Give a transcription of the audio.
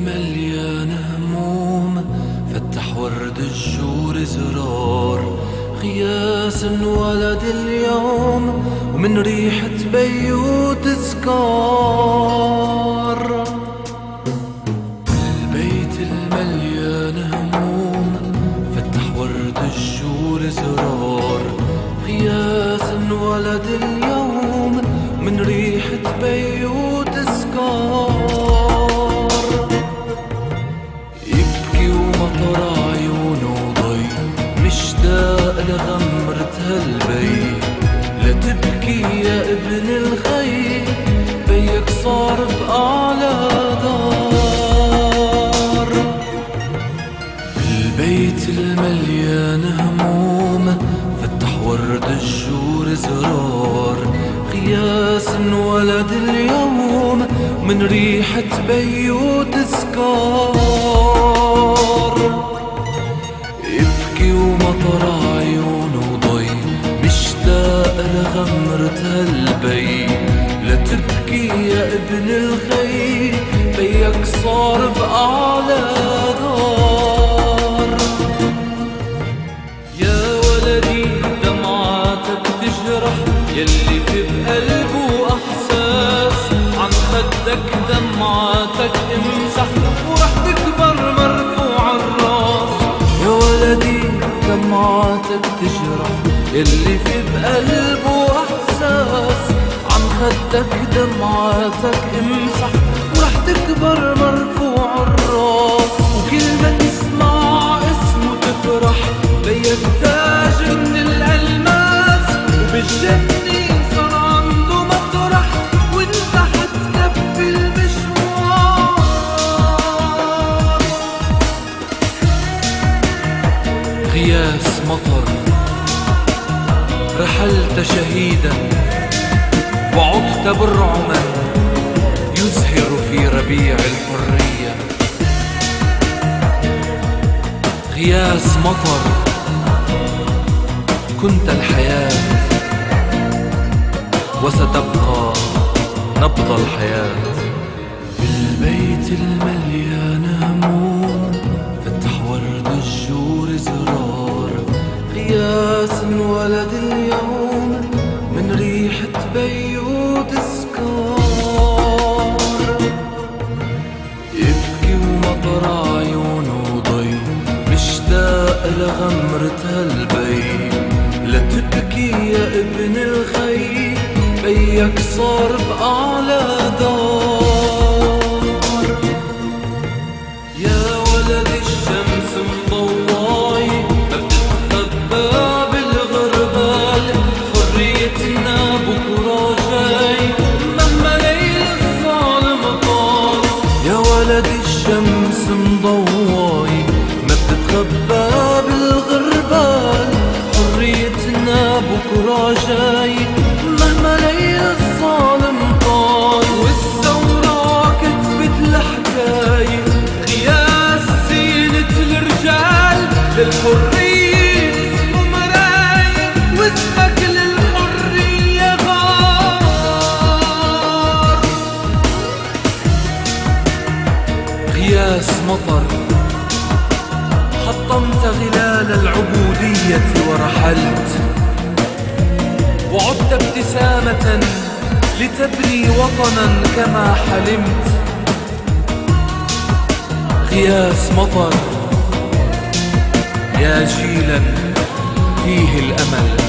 المليانة هموم، فتح ورد الجور زرار، غياس انولد اليوم ومن ريحة بيوت سكار. البيت المليان هموم، فتح ورد الجور زرار، غياس انولد اليوم من ريحة بيوت سكار. يبكي ومطر عيونه ضي، مشتاق لغمرة هالبي. لا تبكي يا ابن الخي، بيك صار بأعلى دار. البيت المليان هموم، فتح ورد الجور زرار، غياس انولد اليوم من ريحة بيوت سكار. يبكي ومطر عيونه ضي، مشتاق لغمرة هالبي. لا تبكي يا ابن الخي، بيك صار بأعلى دار. يا ولدي دمعاتك تجرح، يلي في بقلبه احساس. عن خدك دمعاتك امسح، ورح تكبر مرفوع الراس. يا ولدي دمعاتك تجرح، يلي في بقلبه احساس. عن خدك دمعاتك امسح، ورح تكبر مرفوع الراس. وكل ما تسمع اسمه تفرح، بيك تاج من الالماس. وبالجنة صار عنده مطرح، وانت حتكفي المشوار. غياس مطر، رحلت شهيدا وعدت برعما، يزهر في ربيع الحرية. غياس مطر، كنت الحياة وستبقى نبض الحياة. بالبيت المليان هموم، فتح ورد الجور زرار، غياس انولد اليوم من ريحة بيوت سكار. يبكي ومطر عيونه ضي، مشتاق لغمرة هالبي. لا تبكي يا ابن الخي، بيك صار بأعلى دار. يا ولد الشمس مضواي، ما بتتخبى بالغربال. حريتنا بكرة جاي، مهما ليل الظالم طال. يا ولد الشمس مضواي، ما بتتخبى بالغربال. حريتنا بكرة جاي، مهما ليل الظالم طال. والثورة كتبت الحكاية، غياس زينة الرجال. للحرية اسمه مراية، واسمك للحرية غار. غياس مطر، حطمت غلال العبودية ورحلت، وعدت ابتسامة لتبني وطنا كما حلمت. غياس مطر، يا جيلا فيه الأمل.